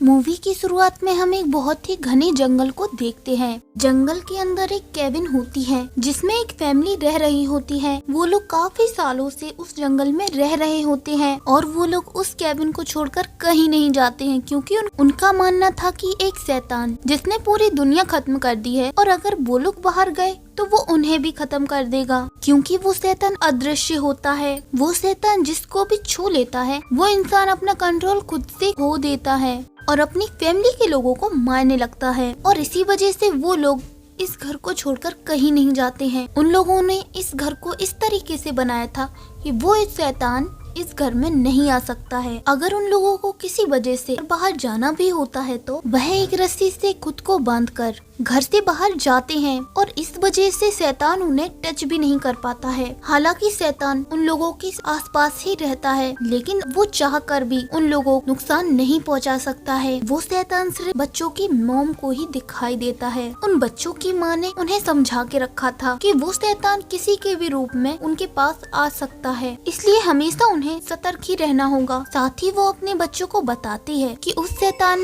Movie की शुरुआत में हम एक बहुत ही घने जंगल को देखते हैं। जंगल के अंदर एक केबिन होती है जिसमें एक फैमिली रह रही होती है। वो लोग काफी सालों से उस जंगल में रह रहे होते हैं और वो लोग उस केबिन को छोड़कर कहीं नहीं जाते हैं क्योंकि उनका मानना था कि एक शैतान जिसने पूरी दुनिया खत्म कर दी है और अगर वो लोग बाहर गए तो वो उन्हें भी खत्म कर देगा क्योंकि वो शैतान अदृश्य होता है। वो शैतान जिसको भी छू लेता है वो इंसान अपना कंट्रोल खुद से खो देता है और अपनी फैमिली के लोगों को मारने लगता है और इसी वजह से वो लोग इस घर को छोड़कर कहीं नहीं जाते हैं। उन लोगों ने इस घर को इस तरीके से बनाया था कि वो इस शैतान इस घर में नहीं आ सकता है। अगर उन लोगों को किसी वजह से बाहर जाना भी होता है तो वह एक रस्सी से खुद को बांधकर घर से बाहर जाते हैं और इस वजह से शैतान उन्हें टच भी नहीं कर पाता है। हालांकि शैतान उन लोगों के आसपास ही रहता है लेकिन वो चाह कर भी उन लोगों को नुकसान नहीं पहुंचा सकता है। वो शैतान सिर्फ बच्चों की मॉम को ही दिखाई देता है। उन बच्चों की माँ ने उन्हें समझा के रखा था कि वो शैतान किसी के भी रूप में उनके पास आ सकता है, इसलिए हमेशा उन्हें सतर्क ही रहना होगा। साथ ही वो अपने बच्चों को बताती है कि उस शैतान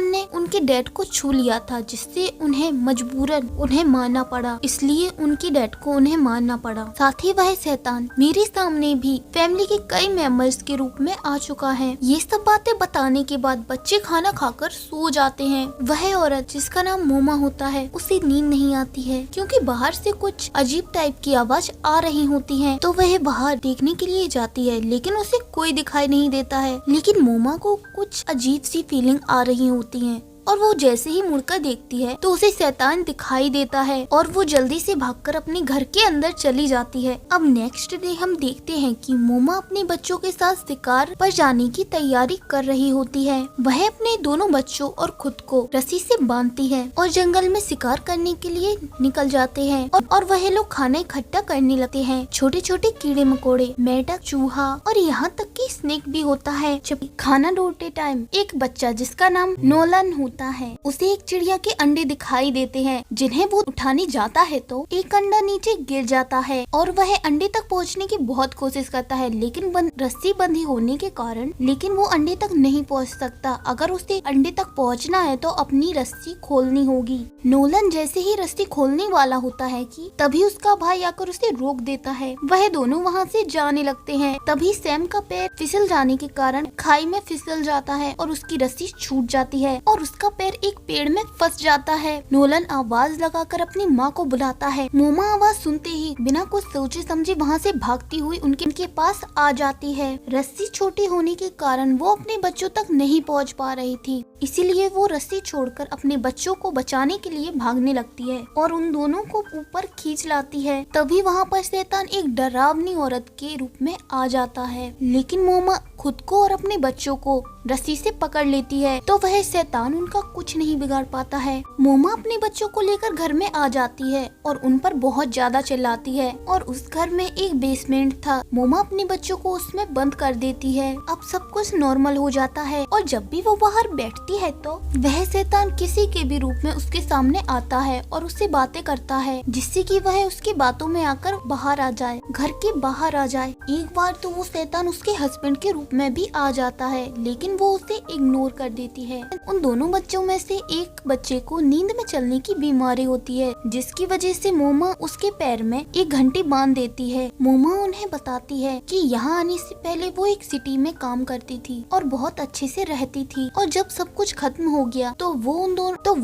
ने उनके डैड को छू लिया था जिससे उन्हें मजबूरन उन्हें मारना पड़ा, इसलिए उनकी डैड को उन्हें मारना पड़ा। साथ ही वह शैतान मेरे सामने भी फैमिली के कई मेंबर्स के रूप में आ चुका है। ये सब बातें बताने के बाद बच्चे खाना खाकर सो जाते हैं। वह औरत जिसका नाम मोमा होता है उसे नींद नहीं आती है क्योंकि बाहर से कुछ अजीब टाइप की आवाज आ रही होती है तो वह बाहर देखने के लिए जाती है लेकिन उसे कोई दिखाई नहीं देता है। लेकिन मोमा को कुछ अजीब सी फीलिंग आ रही होती है और वो जैसे ही मुड़कर देखती है तो उसे शैतान दिखाई देता है और वो जल्दी से भागकर अपने घर के अंदर चली जाती है। अब नेक्स्ट डे हम देखते हैं कि मोमा अपने बच्चों के साथ शिकार पर जाने की तैयारी कर रही होती है। वह अपने दोनों बच्चों और खुद को रस्सी से बांधती है और जंगल में शिकार करने के लिए निकल जाते हैं और वह लोग खाना इकट्ठा करने लगते हैं। छोटे छोटे कीड़े मकोड़े, मेंढक, चूहा और यहाँ तक कि स्नेक भी होता है। जब खाना ढूंढते टाइम एक बच्चा जिसका नाम नोलन होता है उसे एक चिड़िया के अंडे दिखाई देते हैं जिन्हें वो उठाने जाता है तो एक अंडा नीचे गिर जाता है और वह अंडे तक पहुंचने की बहुत कोशिश करता है लेकिन रस्सी बंधी होने के कारण वो अंडे तक नहीं पहुंच सकता। अगर उसे अंडे तक पहुंचना है तो अपनी रस्सी खोलनी होगी। नोलन जैसे ही रस्सी खोलने वाला होता है कि तभी उसका भाई आकर उसे रोक देता है। वह दोनों वहाँ से जाने लगते हैं। तभी सैम का पैर फिसल जाने के कारण खाई में फिसल जाता है और उसकी रस्सी छूट जाती है और उसका पैर एक पेड़ में फंस जाता है। नोलन आवाज लगाकर अपनी माँ को बुलाता है। मोमा आवाज सुनते ही बिना कुछ सोचे समझे वहाँ से भागती हुई उनके पास आ जाती है। रस्सी छोटी होने के कारण वो अपने बच्चों तक नहीं पहुँच पा रही थी, इसीलिए वो रस्सी छोड़कर अपने बच्चों को बचाने के लिए भागने लगती है और उन दोनों को ऊपर खींच लाती है। तभी वहाँ पर शैतान एक डरावनी औरत के रूप में आ जाता है लेकिन मोमा खुद को और अपने बच्चों को रस्सी से पकड़ लेती है तो वह शैतान उनका कुछ नहीं बिगाड़ पाता है। मोमा अपने बच्चों को लेकर घर में आ जाती है और उन पर बहुत ज्यादा चिल्लाती है और उस घर में एक बेसमेंट था। मोमा अपने बच्चों को उसमें बंद कर देती है। अब सब कुछ नॉर्मल हो जाता है और जब भी वो बाहर बैठती है तो वह शैतान किसी के भी रूप में उसके सामने आता है और उससे बातें करता है जिससे कि वह उसकी बातों में आकर बाहर आ जाए, घर के बाहर आ जाए। एक बार तो वो शैतान उसके हस्बैंड के रूप में भी आ जाता है लेकिन वो उसे इग्नोर कर देती है। उन दोनों बच्चों में से एक बच्चे को नींद में चलने की बीमारी होती है जिसकी वजह से मोमा उसके पैर में एक घंटी बांध देती है। मोमा उन्हें बताती है कि यहाँ आने से पहले वो एक सिटी में काम करती थी और बहुत अच्छे से रहती थी और जब सब कुछ खत्म हो गया तो वो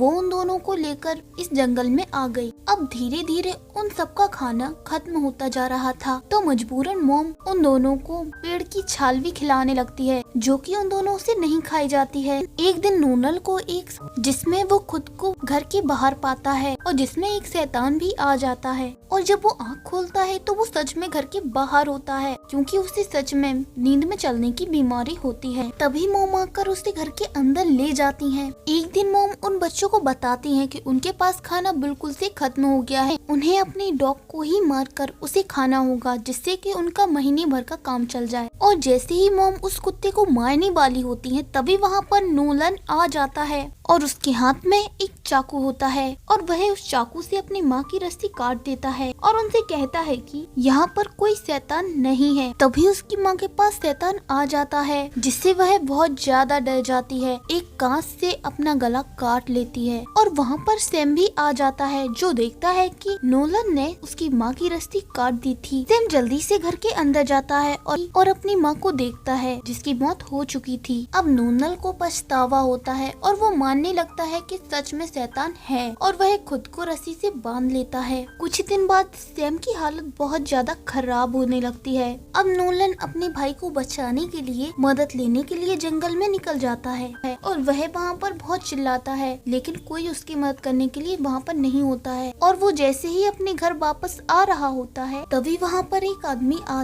उन दोनों को लेकर इस जंगल में आ गई। अब धीरे धीरे उन सबका खाना खत्म होता जा रहा था तो मजबूरन मॉम उन दोनों को पेड़ की छाल भी खिलाने लगती है जो कि उन दोनों से नहीं खाई जाती है। एक दिन नोनल को एक जिसमें वो खुद को घर के बाहर पाता है और जिसमें एक शैतान भी आ जाता है और जब वो आँख खोलता है तो वो सच में घर के बाहर होता है क्योंकि उसे सच में नींद में चलने की बीमारी होती है। तभी मोम आकर उसे घर के अंदर ले जाती हैं। एक दिन मोम उन बच्चों को बताती हैं कि उनके पास खाना बिल्कुल से खत्म हो गया है, उन्हें अपने डॉग को ही मारकर उसे खाना होगा जिससे कि उनका महीने भर का काम चल जाए। और जैसे ही मोम उस कुत्ते को मारने वाली होती है तभी वहाँ पर नोलन आ जाता है और उसके हाथ में एक चाकू होता है और वह उस चाकू से अपनी माँ की रस्सी काट देता है और उनसे कहता है कि यहाँ पर कोई शैतान नहीं है। तभी उसकी माँ के पास शैतान आ जाता है, जिससे वह बहुत ज्यादा डर जाती है। एक कांच से अपना गला काट लेती है और वहाँ पर सैम भी आ जाता है, जो देखता है कि नोलन ने उसकी माँ की रस्सी काट दी थी। सैम जल्दी से घर के अंदर जाता है और अपनी माँ को देखता है जिसकी मौत हो चुकी थी। अब नोलन को पछतावा होता है और वो मानने लगता है कि सच में शैतान है और वह खुद को रस्सी से बांध लेता है। कुछ दिन बाद सैम की हालत बहुत ज्यादा खराब होने लगती है। अब नोलन अपने भाई को बचाने के लिए मदद लेने के लिए जंगल में निकल जाता है और वह वहाँ पर बहुत चिल्लाता है, लेकिन कोई उसकी मदद करने के लिए वहाँ पर नहीं होता है। और वो जैसे ही अपने घर वापस आ रहा होता है तभी वहाँ पर एक आदमी आ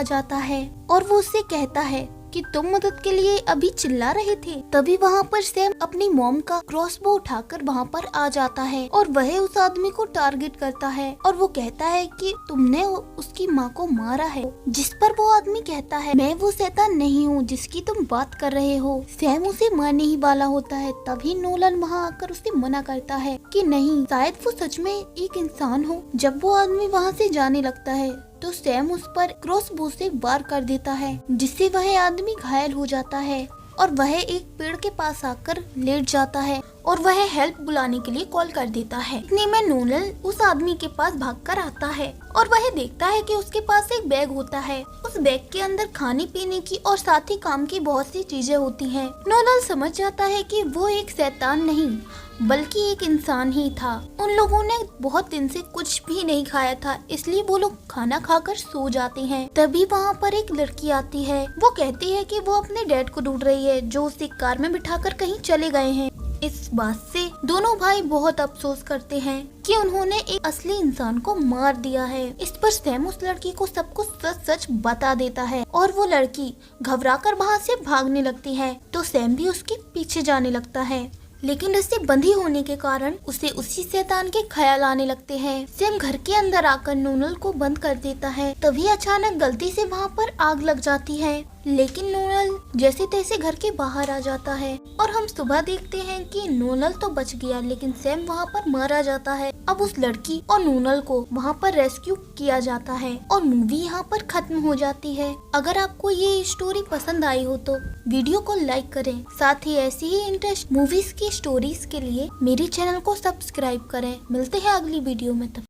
जाता है और वो उससे कहता है कि तुम मदद के लिए अभी चिल्ला रहे थे। तभी वहाँ पर सैम अपनी मॉम का क्रॉसबो उठाकर वहाँ पर आ जाता है और वह उस आदमी को टारगेट करता है और वो कहता है कि तुमने उसकी माँ को मारा है। जिस पर वो आदमी कहता है, मैं वो शैतान नहीं हूँ जिसकी तुम बात कर रहे हो। सैम उसे मारने ही वाला होता है, तभी नोलन वहाँ आकर उसे मना करता है कि नहीं, शायद वो सच में एक इंसान हो। जब वो आदमी वहाँ से जाने लगता है तो सैम उस पर क्रॉसबो से वार कर देता है, जिससे वह आदमी घायल हो जाता है और वह एक पेड़ के पास आकर लेट जाता है और वह हेल्प बुलाने के लिए कॉल कर देता है। इतने में नोलन उस आदमी के पास भागकर आता है और वह देखता है कि उसके पास एक बैग होता है। उस बैग के अंदर खाने पीने की और साथ ही काम की बहुत सी चीजें होती हैं। नोलन समझ जाता है कि वो एक शैतान नहीं बल्कि एक इंसान ही था। उन लोगों ने बहुत दिन से कुछ भी नहीं खाया था, इसलिए वो लोग खाना खाकर सो जाते हैं। तभी वहाँ पर एक लड़की आती है। वो कहती है कि वो अपने डैड को ढूंढ रही है, जो उसे कार में बिठाकर कहीं चले गए हैं। इस बात से दोनों भाई बहुत अफसोस करते हैं कि उन्होंने एक असली इंसान को मार दिया है। इस पर सैम उस लड़की को सब कुछ सच सच बता देता है और वो लड़की घबराकर वहाँ से भागने लगती है, तो सैम भी उसके पीछे जाने लगता है। लेकिन रस्सी बंधी होने के कारण उसे उसी शैतान के ख्याल आने लगते हैं। सैम घर के अंदर आकर नोनल को बंद कर देता है। तभी अचानक गलती से वहाँ पर आग लग जाती है, लेकिन नोनल जैसे तैसे घर के बाहर आ जाता है और हम सुबह देखते हैं कि नोनल तो बच गया, लेकिन सैम वहाँ पर मारा जाता है। अब उस लड़की और नोनल को वहाँ पर रेस्क्यू किया जाता है और मूवी यहाँ पर खत्म हो जाती है। अगर आपको ये स्टोरी पसंद आई हो तो वीडियो को लाइक करें, साथ ही ऐसी ही इंटरेस्ट मूवीज की स्टोरीज के लिए मेरे चैनल को सब्सक्राइब करें। मिलते हैं अगली वीडियो में। तब